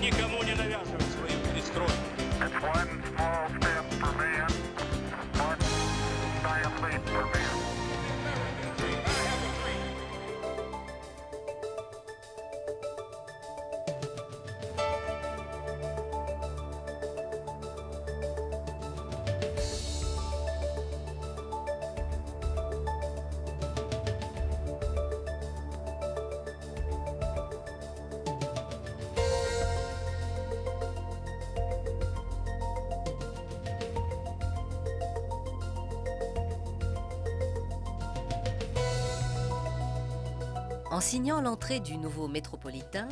никому не навязывать свою пристройку. It's one small step for man, one giant leap for man. En signant l'entrée du nouveau métropolitain,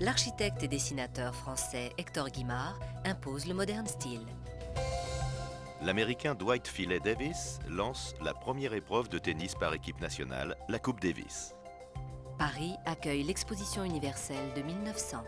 l'architecte et dessinateur français Hector Guimard impose le moderne style. L'Américain Dwight Filet Davis lance la première épreuve de tennis par équipe nationale, la Coupe Davis. Paris accueille l'exposition universelle de 1900.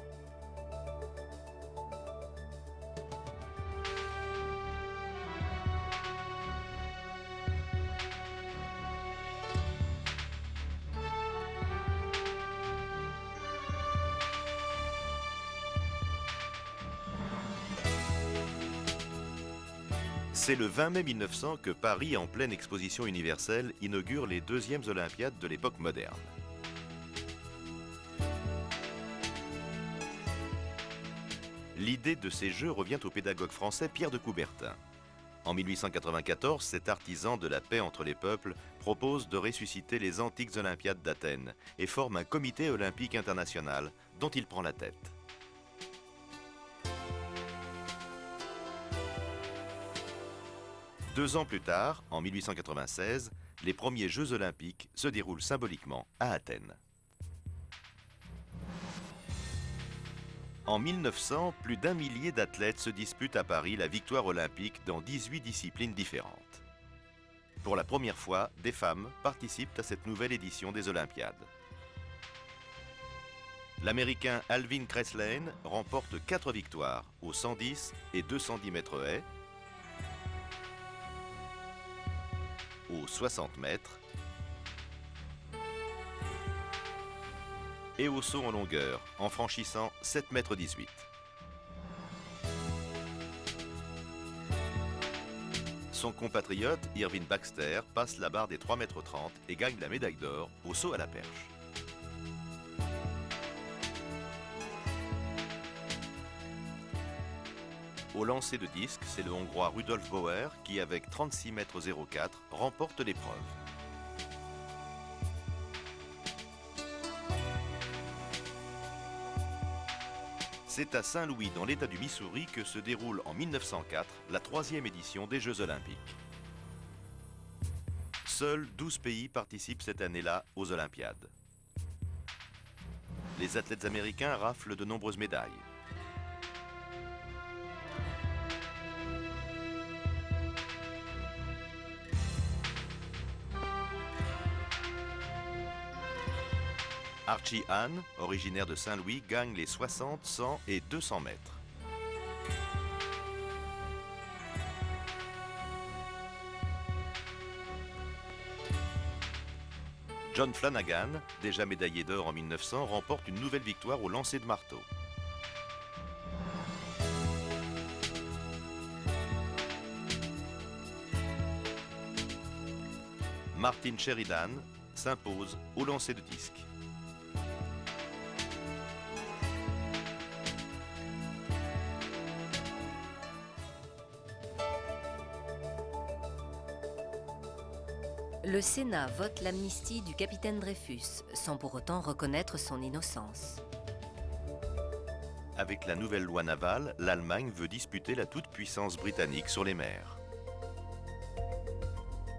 C'est le 20 mai 1900 que Paris, en pleine exposition universelle, inaugure les deuxièmes Olympiades de l'époque moderne. L'idée de ces Jeux revient au pédagogue français Pierre de Coubertin. En 1894, cet artisan de la paix entre les peuples propose de ressusciter les antiques Olympiades d'Athènes et forme un comité olympique international dont il prend la tête. Deux ans plus tard, en 1896, les premiers Jeux olympiques se déroulent symboliquement à Athènes. En 1900, plus d'1 millier d'athlètes se disputent à Paris la victoire olympique dans 18 disciplines différentes. Pour la première fois, des femmes participent à cette nouvelle édition des Olympiades. L'Américain Alvin Kreslane remporte 4 victoires aux 110 et 210 mètres haies, aux 60 mètres et au saut en longueur en franchissant 7 mètres 18. Son compatriote Irving Baxter passe la barre des 3 mètres 30 et gagne la médaille d'or au saut à la perche. Au lancer de disque, c'est le Hongrois Rudolf Bauer qui, avec 36 mètres 04, remporte l'épreuve. C'est à Saint-Louis, dans l'État du Missouri, que se déroule en 1904 la 3e édition des Jeux Olympiques. Seuls 12 pays participent cette année-là aux Olympiades. Les athlètes américains raflent de nombreuses médailles. Archie Hahn, originaire de Saint-Louis, gagne les 60, 100 et 200 mètres. John Flanagan, déjà médaillé d'or en 1900, remporte une nouvelle victoire au lancer de marteau. Martin Sheridan s'impose au lancer de disque. Le Sénat vote l'amnistie du capitaine Dreyfus, sans pour autant reconnaître son innocence. Avec la nouvelle loi navale, l'Allemagne veut disputer la toute-puissance britannique sur les mers.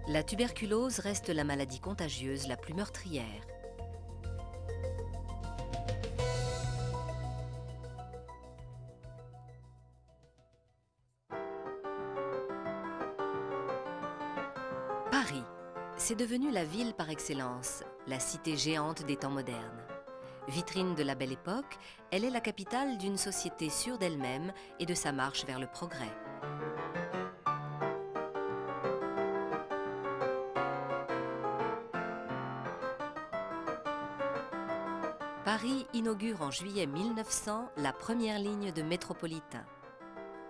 La tuberculose reste la maladie contagieuse la plus meurtrière. Paris, c'est devenu la ville par excellence, la cité géante des temps modernes. Vitrine de la belle époque, elle est la capitale d'une société sûre d'elle-même et de sa marche vers le progrès. Paris inaugure en juillet 1900 la première ligne de métropolitain.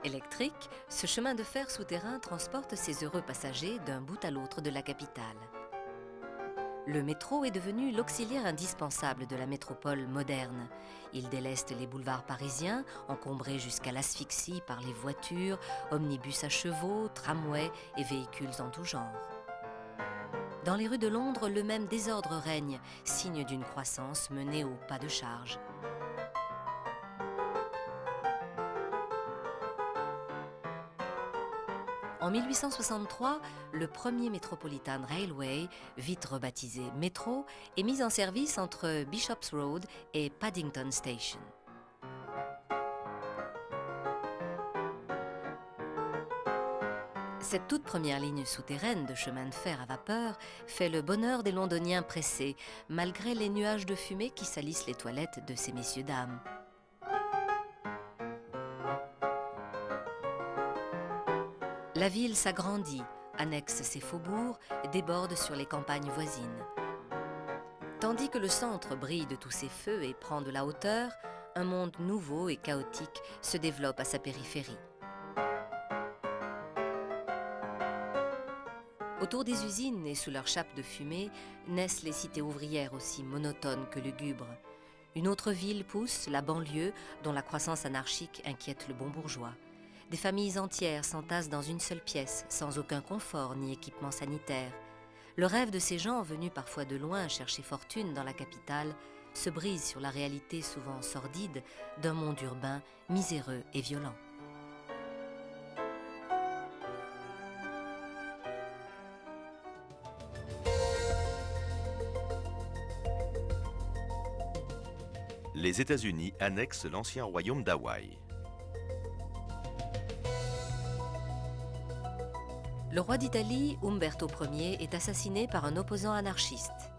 Électrique, ce chemin de fer souterrain transporte ses heureux passagers d'un bout à l'autre de la capitale. Le métro est devenu l'auxiliaire indispensable de la métropole moderne. Il déleste les boulevards parisiens, encombrés jusqu'à l'asphyxie par les voitures, omnibus à chevaux, tramways et véhicules en tout genre. Dans les rues de Londres, le même désordre règne, signe d'une croissance menée au pas de charge. En 1863, le premier Metropolitan Railway, vite rebaptisé Métro, est mis en service entre Bishop's Road et Paddington Station. Cette toute première ligne souterraine de chemin de fer à vapeur fait le bonheur des Londoniens pressés, malgré les nuages de fumée qui salissent les toilettes de ces messieurs-dames. La ville s'agrandit, annexe ses faubourgs, déborde sur les campagnes voisines. Tandis que le centre brille de tous ses feux et prend de la hauteur, un monde nouveau et chaotique se développe à sa périphérie. Autour des usines et sous leur chape de fumée naissent les cités ouvrières aussi monotones que lugubres. Une autre ville pousse, la banlieue, dont la croissance anarchique inquiète le bon bourgeois. Des familles entières s'entassent dans une seule pièce, sans aucun confort ni équipement sanitaire. Le rêve de ces gens, venus parfois de loin chercher fortune dans la capitale, se brise sur la réalité souvent sordide d'un monde urbain miséreux et violent. Les États-Unis annexent l'ancien royaume d'Hawaï. Le roi d'Italie, Umberto Ier, est assassiné par un opposant anarchiste.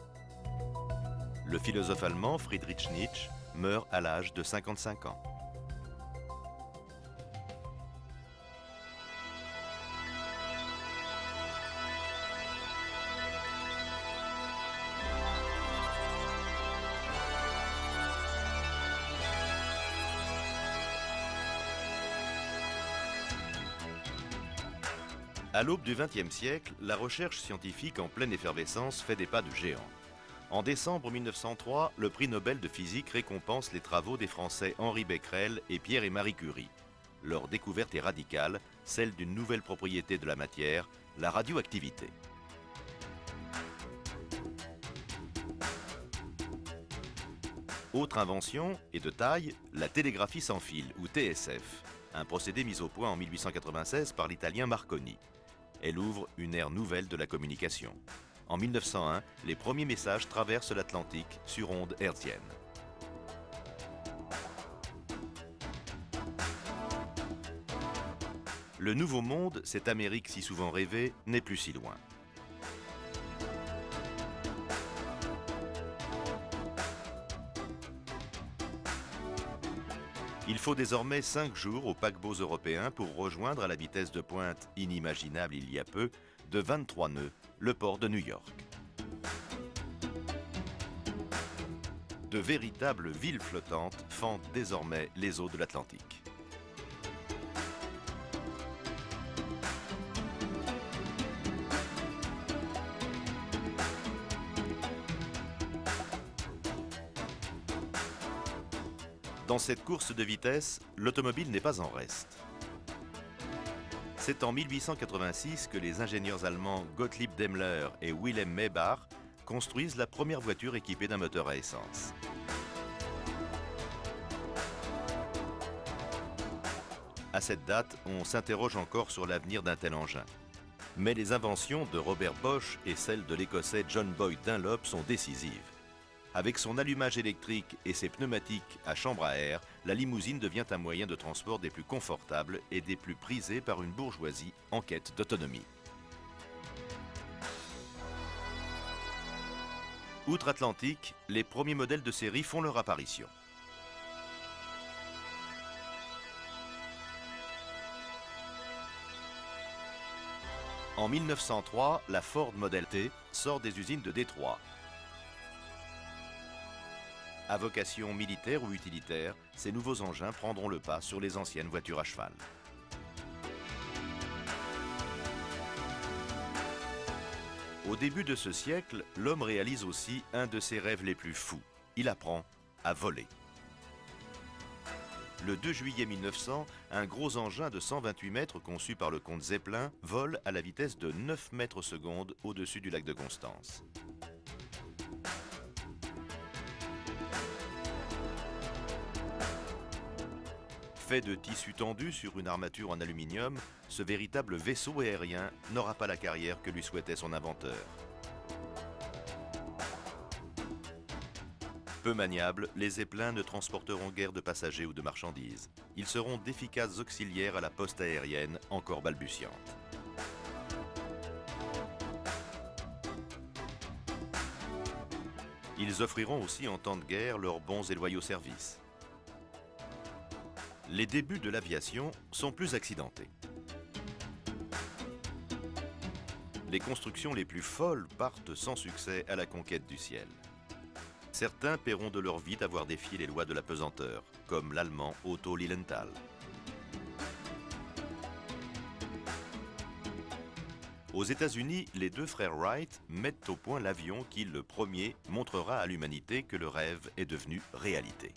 Le philosophe allemand Friedrich Nietzsche meurt à l'âge de 55 ans. À l'aube du XXe siècle, la recherche scientifique en pleine effervescence fait des pas de géant. En décembre 1903, le prix Nobel de physique récompense les travaux des Français Henri Becquerel et Pierre et Marie Curie. Leur découverte est radicale, celle d'une nouvelle propriété de la matière, la radioactivité. Autre invention, et de taille, la télégraphie sans fil, ou TSF, un procédé mis au point en 1896 par l'italien Marconi. Elle ouvre une ère nouvelle de la communication. En 1901, les premiers messages traversent l'Atlantique sur ondes hertziennes. Le nouveau monde, cette Amérique si souvent rêvée, n'est plus si loin. Il faut désormais 5 jours aux paquebots européens pour rejoindre à la vitesse de pointe inimaginable il y a peu, de 23 nœuds, le port de New York. De véritables villes flottantes fendent désormais les eaux de l'Atlantique. Dans cette course de vitesse, l'automobile n'est pas en reste. C'est en 1886 que les ingénieurs allemands Gottlieb Daimler et Wilhelm Maybach construisent la première voiture équipée d'un moteur à essence. À cette date, on s'interroge encore sur l'avenir d'un tel engin. Mais les inventions de Robert Bosch et celles de l'Écossais John Boyd Dunlop sont décisives. Avec son allumage électrique et ses pneumatiques à chambre à air, la limousine devient un moyen de transport des plus confortables et des plus prisés par une bourgeoisie en quête d'autonomie. Outre-Atlantique, les premiers modèles de série font leur apparition. En 1903, la Ford Model T sort des usines de Détroit. À vocation militaire ou utilitaire, ces nouveaux engins prendront le pas sur les anciennes voitures à cheval. Au début de ce siècle, l'homme réalise aussi un de ses rêves les plus fous. Il apprend à voler. Le 2 juillet 1900, un gros engin de 128 mètres conçu par le comte Zeppelin vole à la vitesse de 9 mètres secondes au-dessus du lac de Constance. Fait de tissu tendu sur une armature en aluminium, ce véritable vaisseau aérien n'aura pas la carrière que lui souhaitait son inventeur. Peu maniables, les Zeppelins ne transporteront guère de passagers ou de marchandises. Ils seront d'efficaces auxiliaires à la poste aérienne encore balbutiante. Ils offriront aussi en temps de guerre leurs bons et loyaux services. Les débuts de l'aviation sont plus accidentés. Les constructions les plus folles partent sans succès à la conquête du ciel. Certains paieront de leur vie d'avoir défié les lois de la pesanteur, comme l'allemand Otto Lilienthal. Aux États-Unis, les deux frères Wright mettent au point l'avion qui, le premier, montrera à l'humanité que le rêve est devenu réalité.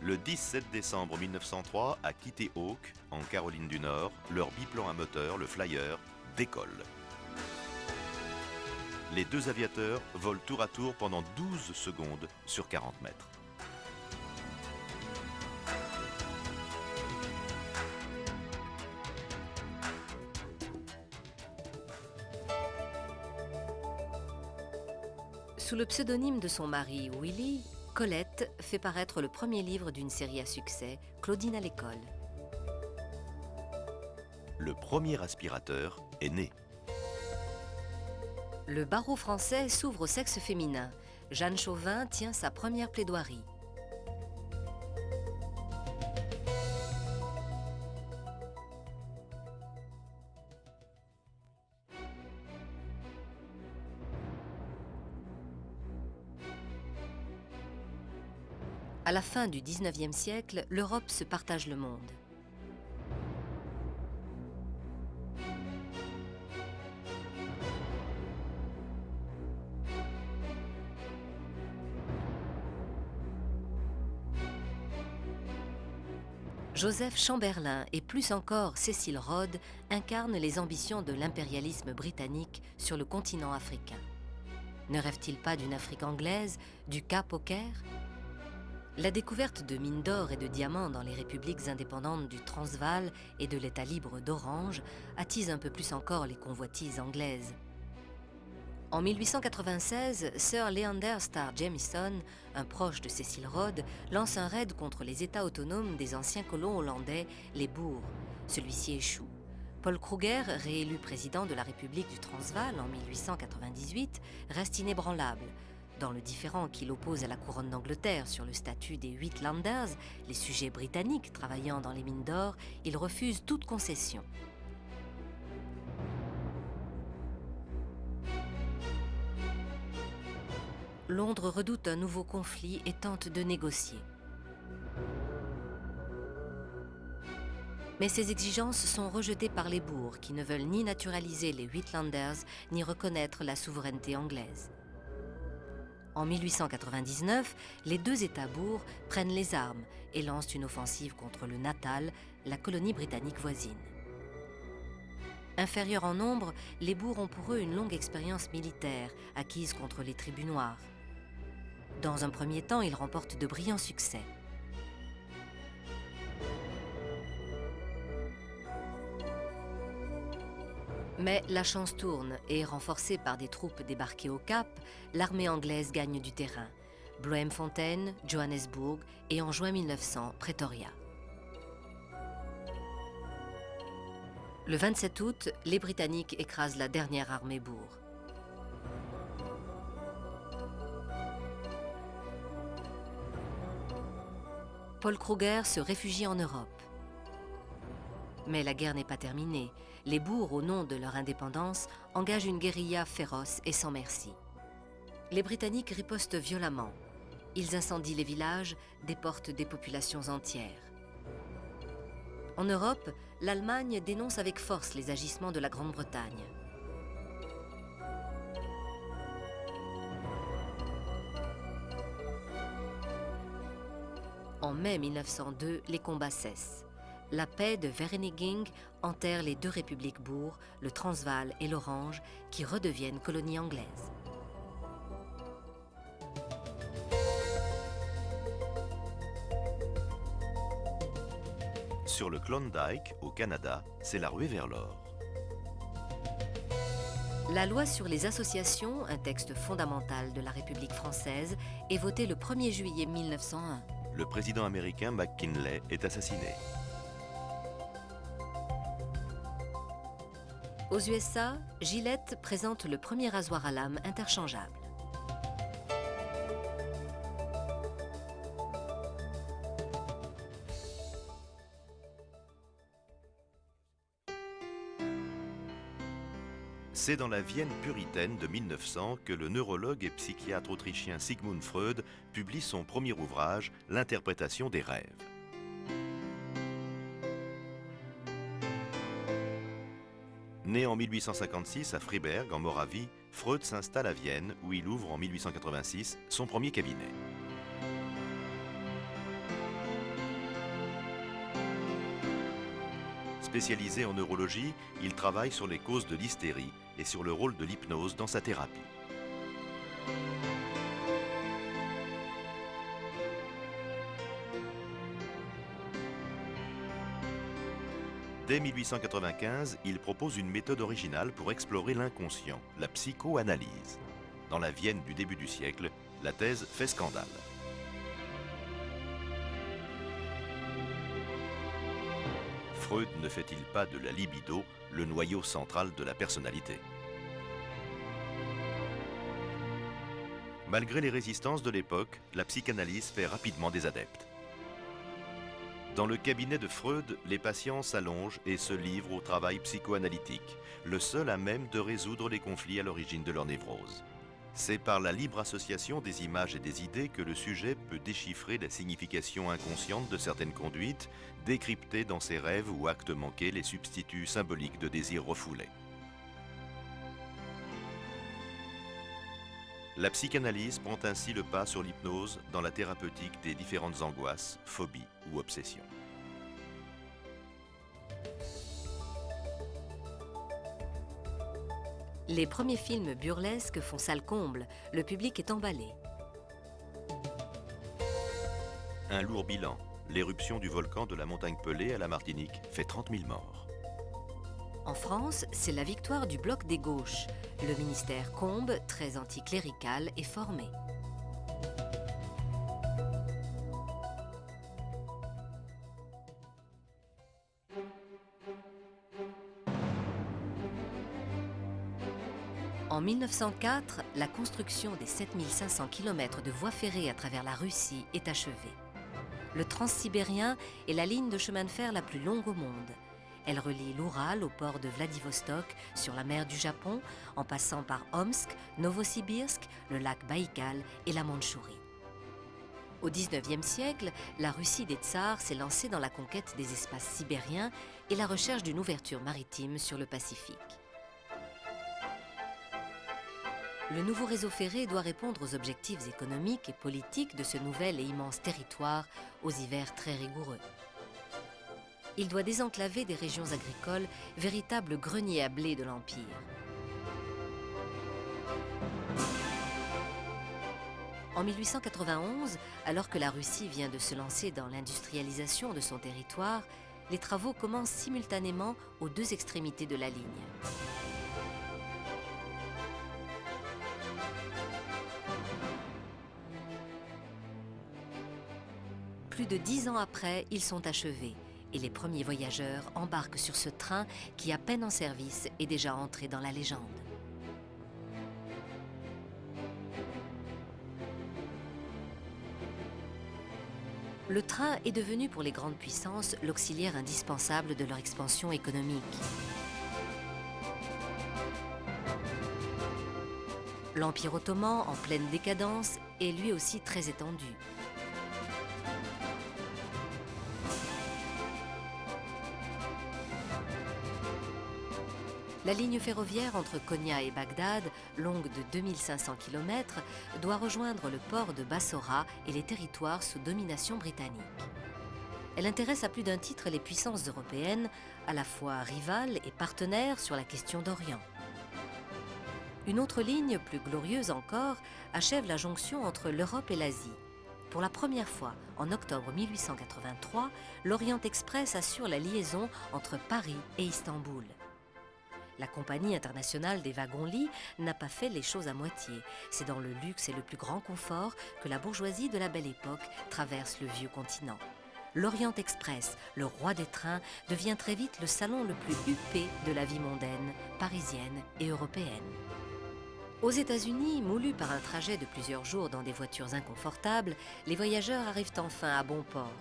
Le 17 décembre 1903, à Kitty Hawk, en Caroline du Nord, leur biplan à moteur, le Flyer, décolle. Les deux aviateurs volent tour à tour pendant 12 secondes sur 40 mètres. Sous le pseudonyme de son mari, Willie, Colette fait paraître le premier livre d'une série à succès, Claudine à l'école. Le premier aspirateur est né. Le barreau français s'ouvre au sexe féminin. Jeanne Chauvin tient sa première plaidoirie. À la fin du XIXe siècle, l'Europe se partage le monde. Joseph Chamberlain et plus encore Cecil Rhodes incarnent les ambitions de l'impérialisme britannique sur le continent africain. Ne rêve-t-il pas d'une Afrique anglaise, du Cap au Caire ? La découverte de mines d'or et de diamants dans les républiques indépendantes du Transvaal et de l'État libre d'Orange attise un peu plus encore les convoitises anglaises. En 1896, Sir Leander Starr Jameson, un proche de Cecil Rhodes, lance un raid contre les États autonomes des anciens colons hollandais, les Boers. Celui-ci échoue. Paul Kruger, réélu président de la République du Transvaal en 1898, reste inébranlable. Dans le différend qu'il oppose à la couronne d'Angleterre sur le statut des Uitlanders, les sujets britanniques travaillant dans les mines d'or, il refuse toute concession. Londres redoute un nouveau conflit et tente de négocier. Mais ces exigences sont rejetées par les Boers qui ne veulent ni naturaliser les Uitlanders ni reconnaître la souveraineté anglaise. En 1899, les deux États boers prennent les armes et lancent une offensive contre le Natal, la colonie britannique voisine. Inférieurs en nombre, les Boers ont pour eux une longue expérience militaire acquise contre les tribus noires. Dans un premier temps, ils remportent de brillants succès. Mais la chance tourne et, renforcée par des troupes débarquées au Cap, l'armée anglaise gagne du terrain. Bloemfontein, Johannesburg et en juin 1900, Pretoria. Le 27 août, les Britanniques écrasent la dernière armée boer. Paul Kruger se réfugie en Europe. Mais la guerre n'est pas terminée. Les bourgs, au nom de leur indépendance, engagent une guérilla féroce et sans merci. Les Britanniques ripostent violemment. Ils incendient les villages, déportent des populations entières. En Europe, l'Allemagne dénonce avec force les agissements de la Grande-Bretagne. En mai 1902, les combats cessent. La paix de Vereeniging enterre les deux républiques bourgs, le Transvaal et l'Orange, qui redeviennent colonies anglaises. Sur le Klondike, au Canada, c'est la ruée vers l'or. La loi sur les associations, un texte fondamental de la République française, est votée le 1er juillet 1901. Le président américain McKinley est assassiné. Aux USA, Gillette présente le premier rasoir à lame interchangeable. C'est dans la Vienne puritaine de 1900 que le neurologue et psychiatre autrichien Sigmund Freud publie son premier ouvrage, L'interprétation des rêves. Né en 1856 à Freiberg, en Moravie, Freud s'installe à Vienne, où il ouvre en 1886 son premier cabinet. Spécialisé en neurologie, il travaille sur les causes de l'hystérie et sur le rôle de l'hypnose dans sa thérapie. Dès 1895, il propose une méthode originale pour explorer l'inconscient, la psychoanalyse. Dans la Vienne du début du siècle, la thèse fait scandale. Freud ne fait-il pas de la libido le noyau central de la personnalité? Malgré les résistances de l'époque, la psychanalyse fait rapidement des adeptes. Dans le cabinet de Freud, les patients s'allongent et se livrent au travail psychoanalytique, le seul à même de résoudre les conflits à l'origine de leur névrose. C'est par la libre association des images et des idées que le sujet peut déchiffrer la signification inconsciente de certaines conduites, décrypter dans ses rêves ou actes manqués les substituts symboliques de désirs refoulés. La psychanalyse prend ainsi le pas sur l'hypnose dans la thérapeutique des différentes angoisses, phobies ou obsessions. Les premiers films burlesques font salle comble, le public est emballé. Un lourd bilan. L'éruption du volcan de la montagne Pelée à la Martinique fait 30 000 morts. En France, c'est la victoire du bloc des gauches. Le ministère Combes, très anticlérical, est formé. En 1904, la construction des 7500 km de voies ferrées à travers la Russie est achevée. Le transsibérien est la ligne de chemin de fer la plus longue au monde. Elle relie l'Oural au port de Vladivostok sur la mer du Japon, en passant par Omsk, Novosibirsk, le lac Baïkal et la Mandchourie. Au XIXe siècle, la Russie des Tsars s'est lancée dans la conquête des espaces sibériens et la recherche d'une ouverture maritime sur le Pacifique. Le nouveau réseau ferré doit répondre aux objectifs économiques et politiques de ce nouvel et immense territoire aux hivers très rigoureux. Il doit désenclaver des régions agricoles, véritables greniers à blé de l'Empire. En 1891, alors que la Russie vient de se lancer dans l'industrialisation de son territoire, les travaux commencent simultanément aux deux extrémités de la ligne. Plus de 10 ans après, ils sont achevés et les premiers voyageurs embarquent sur ce train qui, à peine en service, est déjà entré dans la légende. Le train est devenu pour les grandes puissances l'auxiliaire indispensable de leur expansion économique. L'Empire ottoman, en pleine décadence, est lui aussi très étendu. La ligne ferroviaire entre Konya et Bagdad, longue de 2500 km, doit rejoindre le port de Bassora et les territoires sous domination britannique. Elle intéresse à plus d'un titre les puissances européennes, à la fois rivales et partenaires sur la question d'Orient. Une autre ligne, plus glorieuse encore, achève la jonction entre l'Europe et l'Asie. Pour la première fois, en octobre 1883, l'Orient Express assure la liaison entre Paris et Istanbul. La Compagnie internationale des wagons-lits n'a pas fait les choses à moitié. C'est dans le luxe et le plus grand confort que la bourgeoisie de la Belle Époque traverse le vieux continent. L'Orient Express, le roi des trains, devient très vite le salon le plus huppé de la vie mondaine, parisienne et européenne. Aux États-Unis, moulus par un trajet de plusieurs jours dans des voitures inconfortables, les voyageurs arrivent enfin à bon port.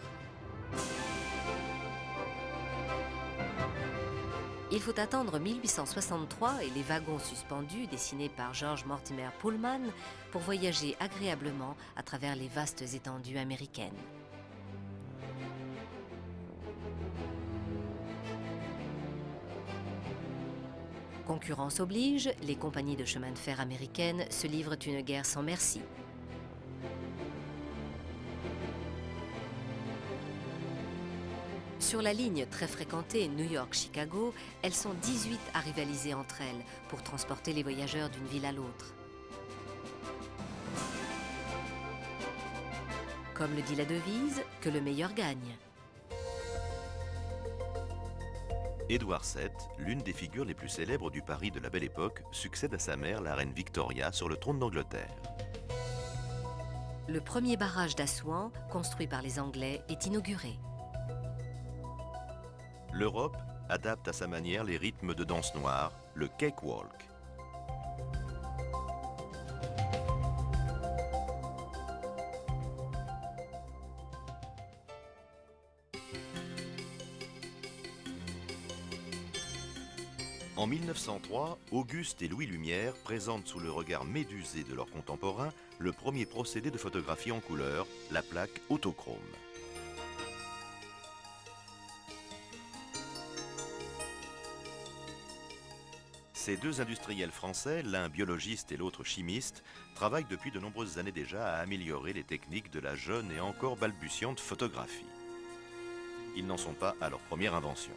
Il faut attendre 1863 et les wagons suspendus dessinés par George Mortimer Pullman pour voyager agréablement à travers les vastes étendues américaines. Concurrence oblige, les compagnies de chemin de fer américaines se livrent une guerre sans merci. Sur la ligne très fréquentée New York-Chicago, elles sont 18 à rivaliser entre elles pour transporter les voyageurs d'une ville à l'autre. Comme le dit la devise, que le meilleur gagne. Édouard VII, l'une des figures les plus célèbres du Paris de la Belle Époque, succède à sa mère, la reine Victoria, sur le trône d'Angleterre. Le premier barrage d'Assouan, construit par les Anglais, est inauguré. L'Europe adapte à sa manière les rythmes de danse noire, le cakewalk. En 1903, Auguste et Louis Lumière présentent sous le regard médusé de leurs contemporains le premier procédé de photographie en couleur, la plaque autochrome. Ces deux industriels français, l'un biologiste et l'autre chimiste, travaillent depuis de nombreuses années déjà à améliorer les techniques de la jeune et encore balbutiante photographie. Ils n'en sont pas à leur première invention.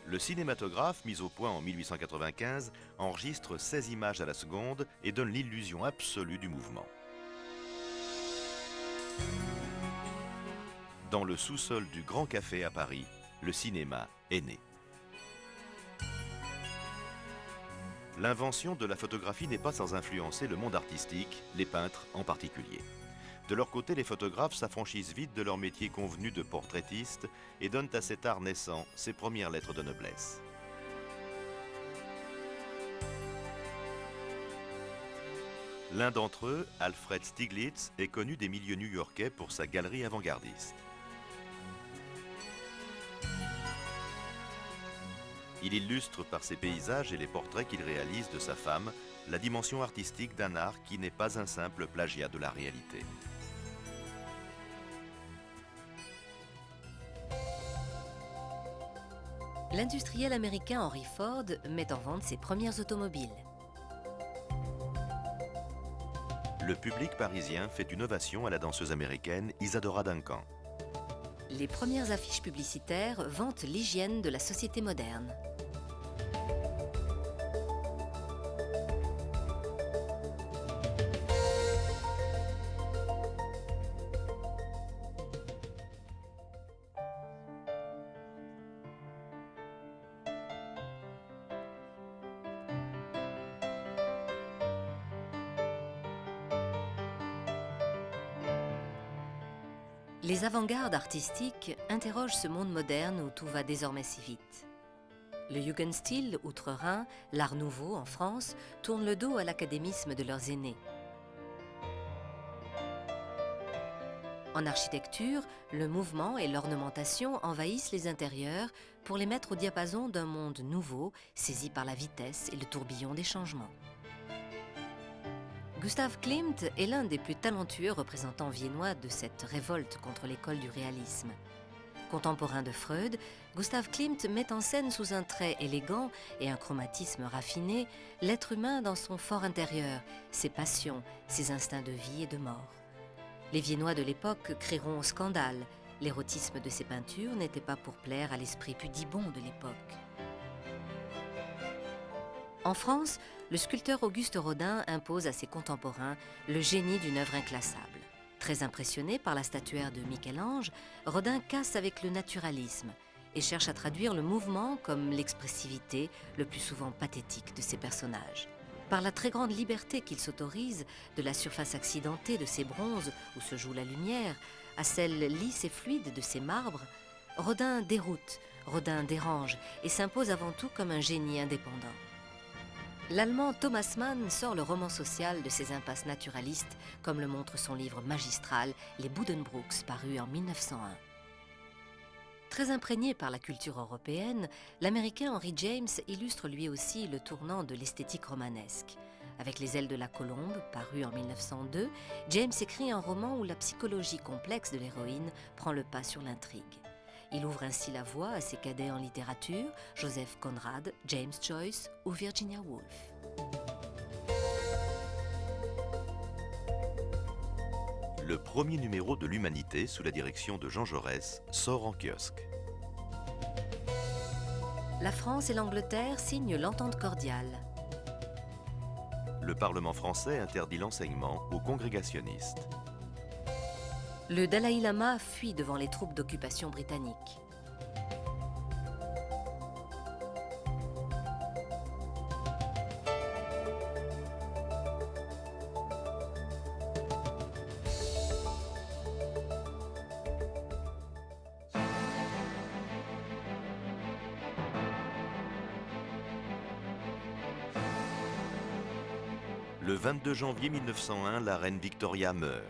Le cinématographe, mis au point en 1895, enregistre 16 images à la seconde et donne l'illusion absolue du mouvement. Dans le sous-sol du Grand Café à Paris, le cinéma est né. L'invention de la photographie n'est pas sans influencer le monde artistique, les peintres en particulier. De leur côté, les photographes s'affranchissent vite de leur métier convenu de portraitiste et donnent à cet art naissant ses premières lettres de noblesse. L'un d'entre eux, Alfred Stieglitz, est connu des milieux new-yorkais pour sa galerie avant-gardiste. Il illustre par ses paysages et les portraits qu'il réalise de sa femme la dimension artistique d'un art qui n'est pas un simple plagiat de la réalité. L'industriel américain Henry Ford met en vente ses premières automobiles. Le public parisien fait une ovation à la danseuse américaine Isadora Duncan. Les premières affiches publicitaires vantent l'hygiène de la société moderne. Les avant-gardes artistiques interrogent ce monde moderne où tout va désormais si vite. Le Jugendstil outre-Rhin, l'Art nouveau en France, tournent le dos à l'académisme de leurs aînés. En architecture, le mouvement et l'ornementation envahissent les intérieurs pour les mettre au diapason d'un monde nouveau, saisi par la vitesse et le tourbillon des changements. Gustav Klimt est l'un des plus talentueux représentants viennois de cette révolte contre l'école du réalisme. Contemporain de Freud, Gustav Klimt met en scène sous un trait élégant et un chromatisme raffiné l'être humain dans son fort intérieur, ses passions, ses instincts de vie et de mort. Les Viennois de l'époque crieront au scandale. L'érotisme de ses peintures n'était pas pour plaire à l'esprit pudibond de l'époque. En France, le sculpteur Auguste Rodin impose à ses contemporains le génie d'une œuvre inclassable. Très impressionné par la statuaire de Michel-Ange, Rodin casse avec le naturalisme et cherche à traduire le mouvement comme l'expressivité, le plus souvent pathétique, de ses personnages. Par la très grande liberté qu'il s'autorise, de la surface accidentée de ses bronzes où se joue la lumière, à celle lisse et fluide de ses marbres, Rodin déroute, Rodin dérange et s'impose avant tout comme un génie indépendant. L'Allemand Thomas Mann sort le roman social de ses impasses naturalistes, comme le montre son livre magistral « Les Buddenbrooks » paru en 1901. Très imprégné par la culture européenne, l'Américain Henry James illustre lui aussi le tournant de l'esthétique romanesque. Avec Les ailes de la colombe, paru en 1902, James écrit un roman où la psychologie complexe de l'héroïne prend le pas sur l'intrigue. Il ouvre ainsi la voie à ses cadets en littérature, Joseph Conrad, James Joyce ou Virginia Woolf. Le premier numéro de l'Humanité, sous la direction de Jean Jaurès, sort en kiosque. La France et l'Angleterre signent l'entente cordiale. Le Parlement français interdit l'enseignement aux congrégationnistes. Le Dalai Lama fuit devant les troupes d'occupation britanniques. Le 22 janvier 1901, la reine Victoria meurt.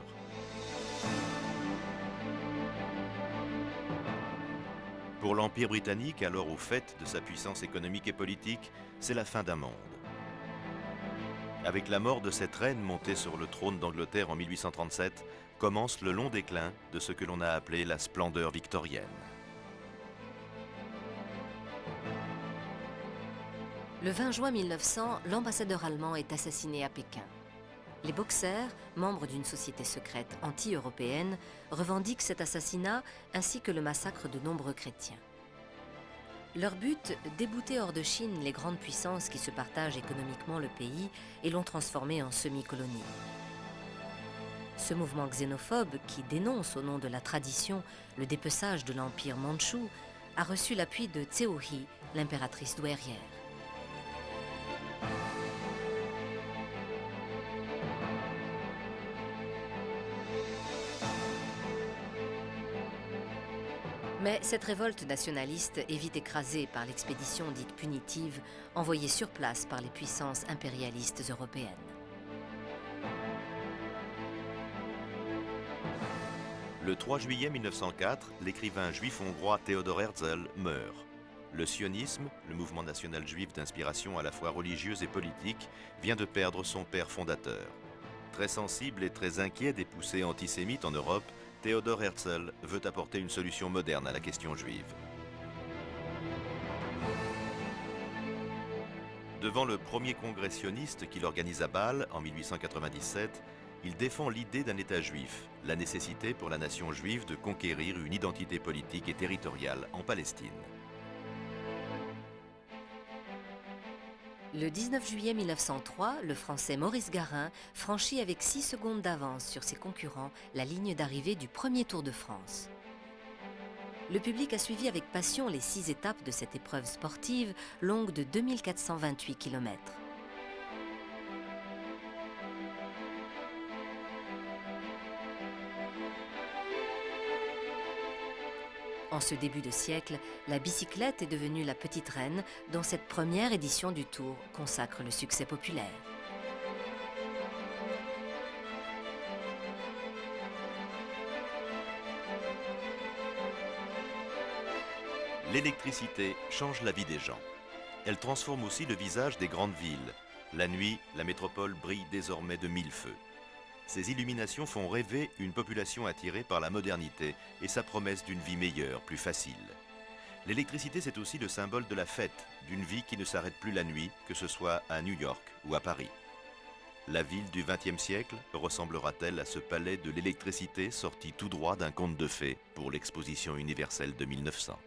Pour l'Empire britannique, alors au fait de sa puissance économique et politique, c'est la fin d'un monde. Avec la mort de cette reine montée sur le trône d'Angleterre en 1837, commence le long déclin de ce que l'on a appelé la splendeur victorienne. Le 20 juin 1900, l'ambassadeur allemand est assassiné à Pékin. Les Boxers, membres d'une société secrète anti-européenne, revendiquent cet assassinat ainsi que le massacre de nombreux chrétiens. Leur but, débouter hors de Chine les grandes puissances qui se partagent économiquement le pays et l'ont transformé en semi-colonie. Ce mouvement xénophobe, qui dénonce au nom de la tradition le dépeçage de l'empire mandchou, a reçu l'appui de Tseohi, l'impératrice douairière. Mais cette révolte nationaliste est vite écrasée par l'expédition dite punitive envoyée sur place par les puissances impérialistes européennes. Le 3 juillet 1904, l'écrivain juif hongrois Theodor Herzl meurt. Le sionisme, le mouvement national juif d'inspiration à la fois religieuse et politique, vient de perdre son père fondateur. Très sensible et très inquiet des poussées antisémites en Europe, Theodor Herzl veut apporter une solution moderne à la question juive. Devant le premier congrès sioniste qu'il organise à Bâle en 1897, il défend l'idée d'un État juif, la nécessité pour la nation juive de conquérir une identité politique et territoriale en Palestine. Le 19 juillet 1903, le Français Maurice Garin franchit avec 6 secondes d'avance sur ses concurrents la ligne d'arrivée du premier Tour de France. Le public a suivi avec passion les 6 étapes de cette épreuve sportive longue de 2428 km. En ce début de siècle, la bicyclette est devenue la petite reine dont cette première édition du Tour consacre le succès populaire. L'électricité change la vie des gens. Elle transforme aussi le visage des grandes villes. La nuit, la métropole brille désormais de mille feux. Ces illuminations font rêver une population attirée par la modernité et sa promesse d'une vie meilleure, plus facile. L'électricité, c'est aussi le symbole de la fête, d'une vie qui ne s'arrête plus la nuit, que ce soit à New York ou à Paris. La ville du XXe siècle ressemblera-t-elle à ce palais de l'électricité sorti tout droit d'un conte de fées pour l'exposition universelle de 1900 ?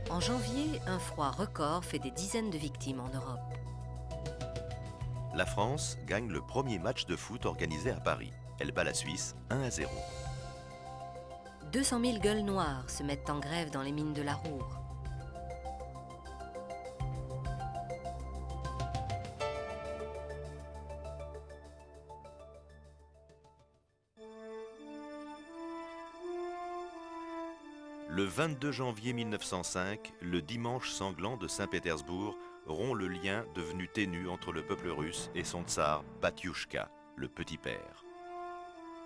En janvier, un froid record fait des dizaines de victimes en Europe. La France gagne le premier match de foot organisé à Paris. Elle bat la Suisse 1-0. 200 000 gueules noires se mettent en grève dans les mines de la Roure. Le 22 janvier 1905, le dimanche sanglant de Saint-Pétersbourg rompt le lien devenu ténu entre le peuple russe et son tsar Batiouchka, le petit père.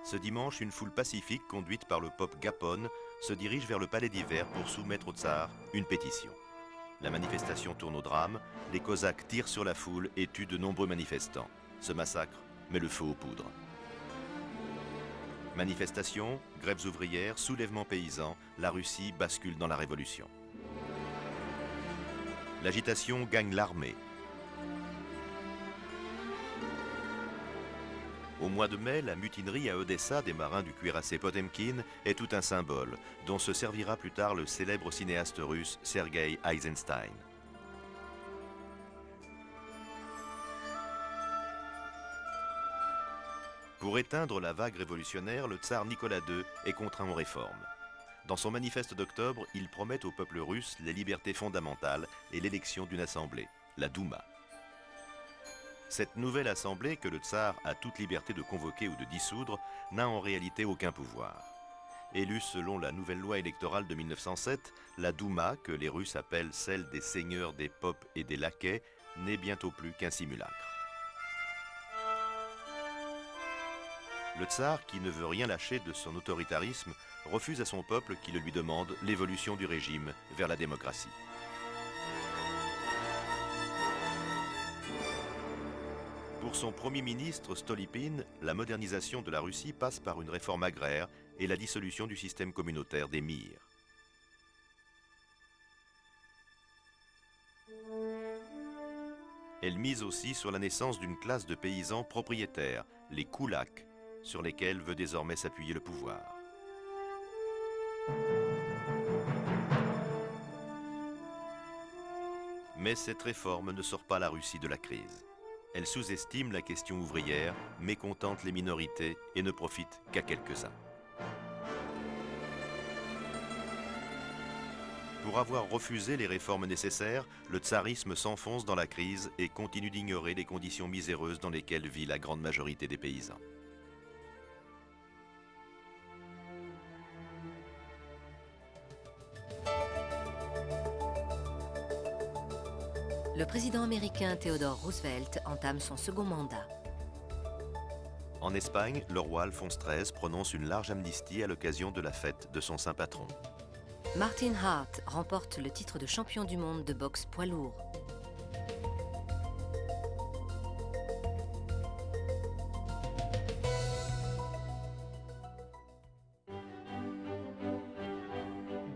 Ce dimanche, une foule pacifique conduite par le pope Gapon se dirige vers le palais d'hiver pour soumettre au tsar une pétition. La manifestation tourne au drame, les Cosaques tirent sur la foule et tuent de nombreux manifestants. Ce massacre met le feu aux poudres. Manifestations, grèves ouvrières, soulèvements paysans, la Russie bascule dans la révolution. L'agitation gagne l'armée. Au mois de mai, la mutinerie à Odessa des marins du cuirassé Potemkin est tout un symbole, dont se servira plus tard le célèbre cinéaste russe Sergueï Eisenstein. Pour éteindre la vague révolutionnaire, le tsar Nicolas II est contraint aux réformes. Dans son manifeste d'octobre, il promet au peuple russe les libertés fondamentales et l'élection d'une assemblée, la Douma. Cette nouvelle assemblée, que le tsar a toute liberté de convoquer ou de dissoudre, n'a en réalité aucun pouvoir. Élue selon la nouvelle loi électorale de 1907, la Douma, que les Russes appellent celle des seigneurs, des popes et des laquais, n'est bientôt plus qu'un simulacre. Le tsar, qui ne veut rien lâcher de son autoritarisme, refuse à son peuple qui le lui demande l'évolution du régime vers la démocratie. Pour son premier ministre, Stolypine, la modernisation de la Russie passe par une réforme agraire et la dissolution du système communautaire des Mires. Elle mise aussi sur la naissance d'une classe de paysans propriétaires, les koulaks, sur lesquels veut désormais s'appuyer le pouvoir. Mais cette réforme ne sort pas la Russie de la crise. Elle sous-estime la question ouvrière, mécontente les minorités et ne profite qu'à quelques-uns. Pour avoir refusé les réformes nécessaires, le tsarisme s'enfonce dans la crise et continue d'ignorer les conditions miséreuses dans lesquelles vit la grande majorité des paysans. Le président américain Theodore Roosevelt entame son second mandat. En Espagne, le roi Alphonse XIII prononce une large amnistie à l'occasion de la fête de son saint patron. Martin Hart remporte le titre de champion du monde de boxe poids lourd.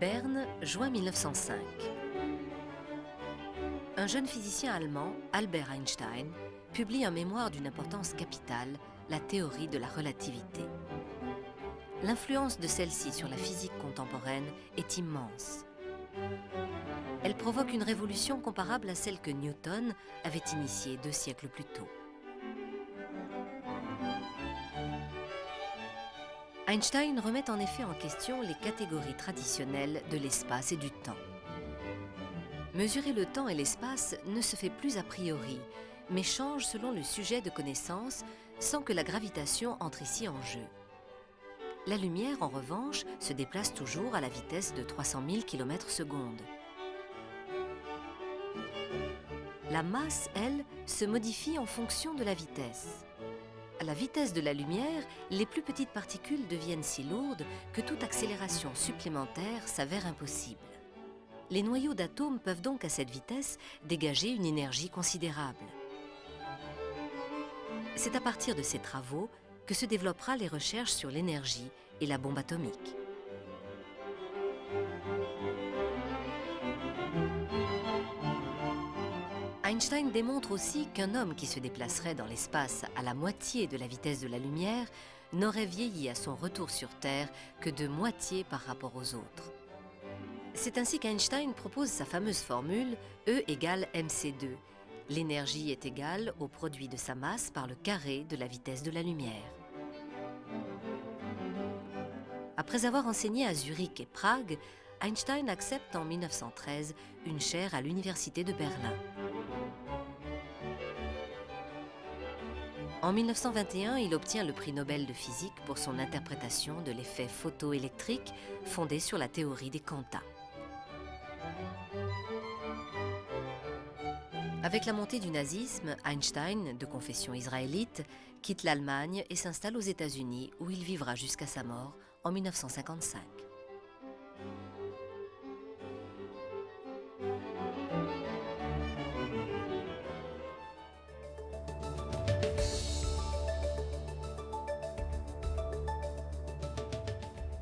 Berne, juin 1905. Un jeune physicien allemand, Albert Einstein, publie un mémoire d'une importance capitale, la théorie de la relativité. L'influence de celle-ci sur la physique contemporaine est immense. Elle provoque une révolution comparable à celle que Newton avait initiée 2 siècles plus tôt. Einstein remet en effet en question les catégories traditionnelles de l'espace et du temps. Mesurer le temps et l'espace ne se fait plus a priori, mais change selon le sujet de connaissance sans que la gravitation entre ici en jeu. La lumière, en revanche, se déplace toujours à la vitesse de 300 000 km/s. La masse, elle, se modifie en fonction de la vitesse. À la vitesse de la lumière, les plus petites particules deviennent si lourdes que toute accélération supplémentaire s'avère impossible. Les noyaux d'atomes peuvent donc à cette vitesse dégager une énergie considérable. C'est à partir de ces travaux que se développera les recherches sur l'énergie et la bombe atomique. Einstein démontre aussi qu'un homme qui se déplacerait dans l'espace à la moitié de la vitesse de la lumière n'aurait vieilli à son retour sur Terre que de moitié par rapport aux autres. C'est ainsi qu'Einstein propose sa fameuse formule E égale mc2. L'énergie est égale au produit de sa masse par le carré de la vitesse de la lumière. Après avoir enseigné à Zurich et Prague, Einstein accepte en 1913 une chaire à l'université de Berlin. En 1921, il obtient le prix Nobel de physique pour son interprétation de l'effet photoélectrique fondé sur la théorie des quanta. Avec la montée du nazisme, Einstein, de confession israélite, quitte l'Allemagne et s'installe aux États-Unis où il vivra jusqu'à sa mort en 1955.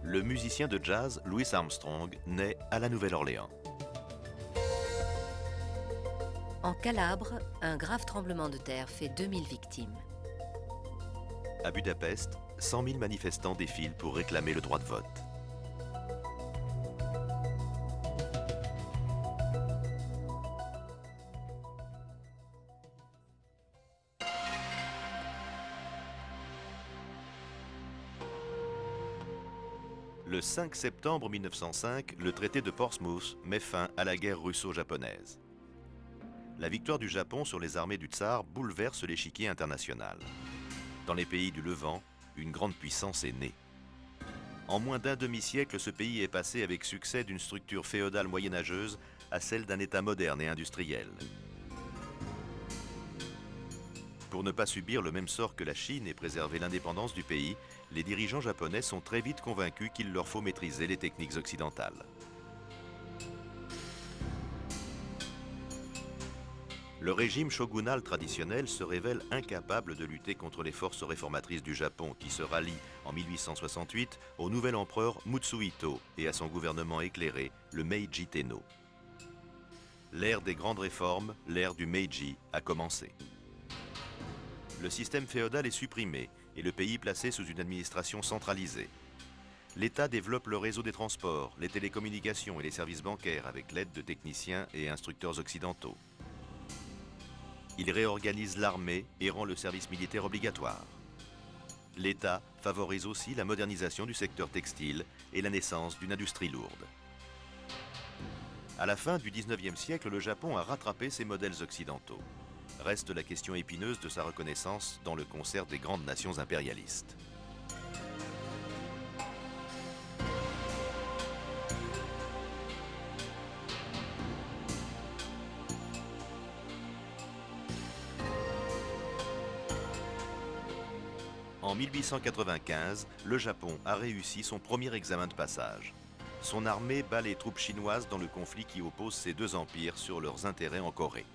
Le musicien de jazz Louis Armstrong naît à la Nouvelle-Orléans. En Calabre, un grave tremblement de terre fait 2000 victimes. À Budapest, 100 000 manifestants défilent pour réclamer le droit de vote. Le 5 septembre 1905, le traité de Portsmouth met fin à la guerre russo-japonaise. La victoire du Japon sur les armées du Tsar bouleverse l'échiquier international. Dans les pays du Levant, une grande puissance est née. En moins d'un demi-siècle, ce pays est passé avec succès d'une structure féodale moyenâgeuse à celle d'un État moderne et industriel. Pour ne pas subir le même sort que la Chine et préserver l'indépendance du pays, les dirigeants japonais sont très vite convaincus qu'il leur faut maîtriser les techniques occidentales. Le régime shogunal traditionnel se révèle incapable de lutter contre les forces réformatrices du Japon qui se rallient en 1868 au nouvel empereur Mutsuhito et à son gouvernement éclairé, le Meiji Tenno. L'ère des grandes réformes, l'ère du Meiji, a commencé. Le système féodal est supprimé et le pays placé sous une administration centralisée. L'État développe le réseau des transports, les télécommunications et les services bancaires avec l'aide de techniciens et instructeurs occidentaux. Il réorganise l'armée et rend le service militaire obligatoire. L'État favorise aussi la modernisation du secteur textile et la naissance d'une industrie lourde. À la fin du XIXe siècle, le Japon a rattrapé ses modèles occidentaux. Reste la question épineuse de sa reconnaissance dans le concert des grandes nations impérialistes. En 1895, le Japon a réussi son premier examen de passage. Son armée bat les troupes chinoises dans le conflit qui oppose ces deux empires sur leurs intérêts en Corée.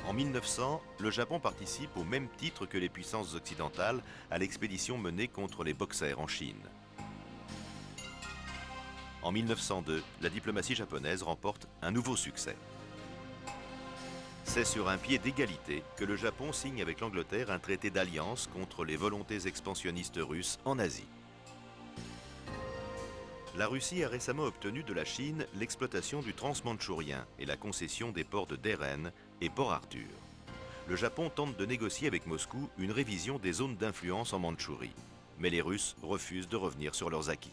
En 1900, le Japon participe au même titre que les puissances occidentales à l'expédition menée contre les Boxers en Chine. En 1902, la diplomatie japonaise remporte un nouveau succès. C'est sur un pied d'égalité que le Japon signe avec l'Angleterre un traité d'alliance contre les volontés expansionnistes russes en Asie. La Russie a récemment obtenu de la Chine l'exploitation du transmandchourien et la concession des ports de Deren et Port Arthur. Le Japon tente de négocier avec Moscou une révision des zones d'influence en Mandchourie, mais les Russes refusent de revenir sur leurs acquis.